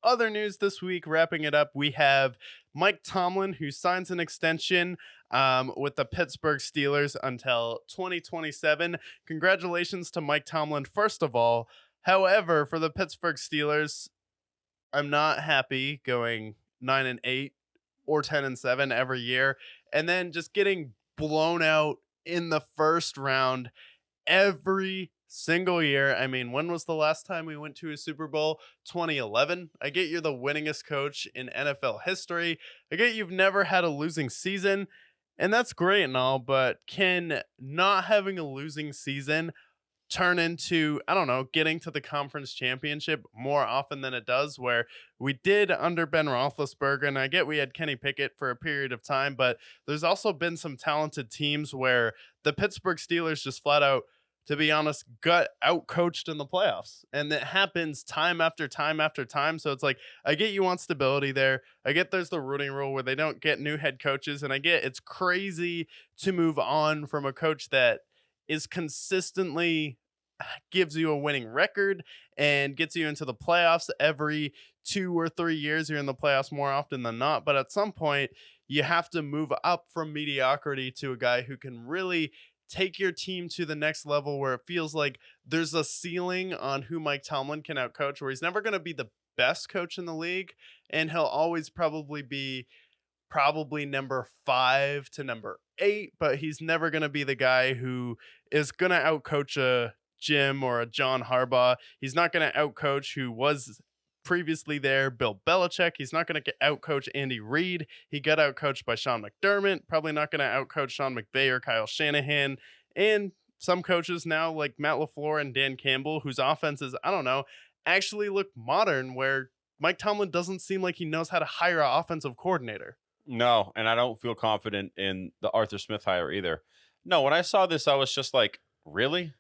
other news this week, wrapping it up, we have Mike Tomlin, who signs an extension with the Pittsburgh Steelers until 2027. Congratulations to Mike Tomlin, first of all. However, for the Pittsburgh Steelers, I'm not happy going 9-8 or 10-7 every year, and then just getting blown out in the first round every single year. I mean, when was the last time we went to a Super Bowl? 2011. I get you're the winningest coach in NFL history. I get you've never had a losing season, and that's great and all, but can not having a losing season turn into, I don't know, getting to the conference championship more often than it does, where we did under Ben Roethlisberger, and I get we had Kenny Pickett for a period of time, but there's also been some talented teams where the Pittsburgh Steelers just flat out, to be honest, got out coached in the playoffs. And that happens time after time after time. So it's like, I get you want stability there. I get there's the rooting rule where they don't get new head coaches. And I get it's crazy to move on from a coach that is consistently gives you a winning record and gets you into the playoffs every 2 or 3 years. You're in the playoffs more often than not. But at some point, you have to move up from mediocrity to a guy who can really take your team to the next level, where it feels like there's a ceiling on who Mike Tomlin can outcoach, where he's never going to be the best coach in the league, and he'll always probably be number 5 to number 8, but he's never going to be the guy who is going to outcoach a Jim or a John Harbaugh. He's not going to outcoach who was previously there, Bill Belichick. He's not going to outcoach Andy Reid. He got outcoached by Sean McDermott. Probably not going to outcoach Sean McVay or Kyle Shanahan. And some coaches now like Matt LaFleur and Dan Campbell, whose offenses, I don't know, actually look modern, where Mike Tomlin doesn't seem like he knows how to hire an offensive coordinator. No, and I don't feel confident in the Arthur Smith hire either. No, when I saw this, I was just like, really?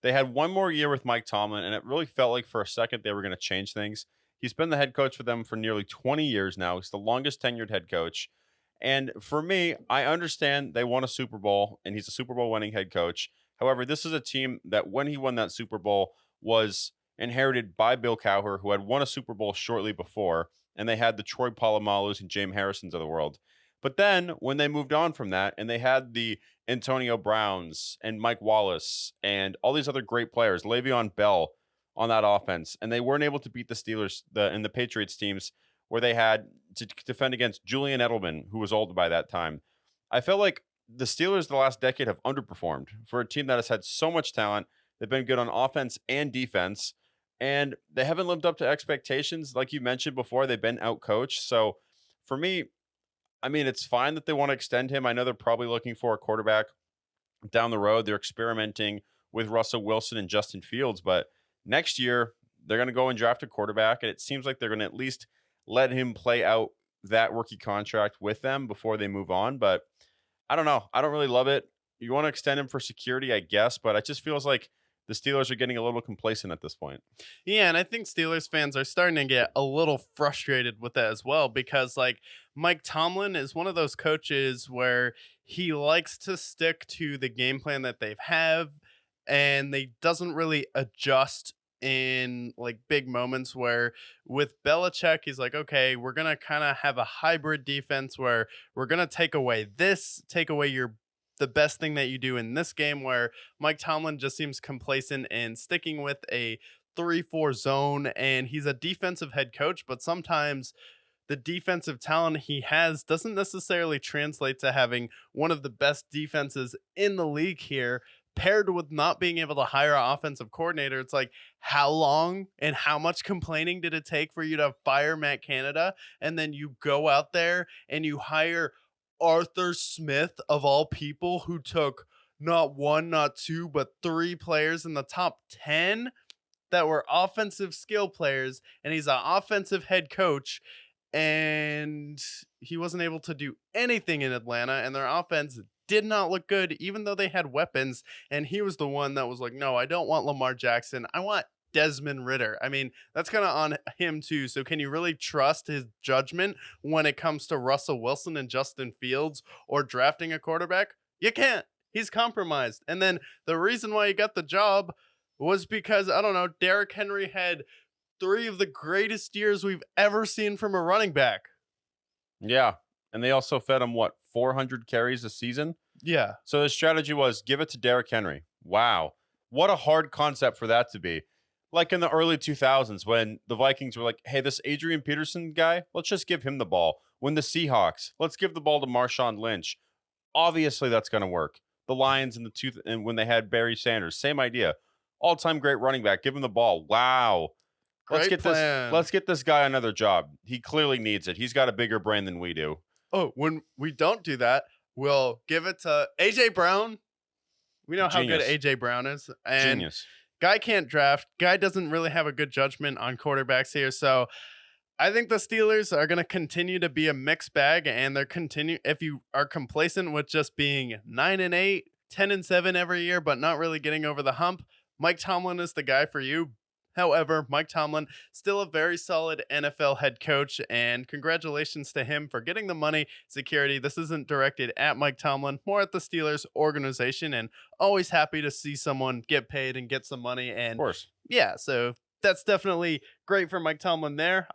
They had one more year with Mike Tomlin, and it really felt like for a second they were going to change things. He's been the head coach for them for nearly 20 years now. He's the longest tenured head coach. And for me, I understand they won a Super Bowl, and he's a Super Bowl winning head coach. However, this is a team that when he won that Super Bowl was inherited by Bill Cowher, who had won a Super Bowl shortly before, and they had the Troy Polomalus and James Harrisons of the world. But then when they moved on from that and they had the Antonio Browns and Mike Wallace and all these other great players, Le'Veon Bell on that offense, and they weren't able to beat the Steelers and the Patriots teams where they had to defend against Julian Edelman, who was old by that time. I felt like the Steelers the last decade have underperformed for a team that has had so much talent. They've been good on offense and defense, and they haven't lived up to expectations. Like you mentioned before, they've been outcoached. So for me, I mean, it's fine that they want to extend him. I know they're probably looking for a quarterback down the road. They're experimenting with Russell Wilson and Justin Fields, but next year they're going to go and draft a quarterback, and it seems like they're going to at least let him play out that rookie contract with them before they move on. But I don't know. I don't really love it. You want to extend him for security, I guess, but it just feels like the Steelers are getting a little complacent at this point. Yeah, and I think Steelers fans are starting to get a little frustrated with that as well, because like Mike Tomlin is one of those coaches where he likes to stick to the game plan that they have, and they doesn't really adjust in like big moments, where with Belichick he's like, okay, we're going to kind of have a hybrid defense where we're going to take away the best thing that you do in this game, where Mike Tomlin just seems complacent and sticking with a 3-4 zone. And he's a defensive head coach, but sometimes the defensive talent he has doesn't necessarily translate to having one of the best defenses in the league here, paired with not being able to hire an offensive coordinator. It's like, how long and how much complaining did it take for you to fire Matt Canada? And then you go out there and you hire Arthur Smith, of all people, who took not one, not two, but 3 players in the top 10 that were offensive skill players, and he's an offensive head coach, and he wasn't able to do anything in Atlanta, and their offense did not look good, even though they had weapons. And he was the one that was like, no, I don't want Lamar Jackson. I want Desmond Ritter. I mean, that's kind of on him too. So can you really trust his judgment when it comes to Russell Wilson and Justin Fields or drafting a quarterback? You can't. He's compromised. And then the reason why he got the job was because, I don't know, Derrick Henry had 3 of the greatest years we've ever seen from a running back. Yeah. And they also fed him, what, 400 carries a season? Yeah. So his strategy was give it to Derrick Henry. Wow. What a hard concept for that to be. Like in the early 2000s when the Vikings were like, hey, this Adrian Peterson guy, let's just give him the ball. When the Seahawks, let's give the ball to Marshawn Lynch. Obviously, that's going to work. The Lions and when they had Barry Sanders, same idea. All-time great running back, give him the ball. Wow. Great plan. Let's get this guy another job. He clearly needs it. He's got a bigger brain than we do. Oh, when we don't do that, we'll give it to AJ Brown. We know how good Genius. AJ Brown is. And Genius. guy can't draft. Guy doesn't really have a good judgment on quarterbacks here. So I think the Steelers are going to continue to be a mixed bag, and if you are complacent with just being 9-8, 10-7 every year, but not really getting over the hump, Mike Tomlin is the guy for you. However, Mike Tomlin, still a very solid NFL head coach, and congratulations to him for getting the money security. This isn't directed at Mike Tomlin, more at the Steelers organization, and always happy to see someone get paid and get some money. Of And course. yeah, so that's definitely great for Mike Tomlin there.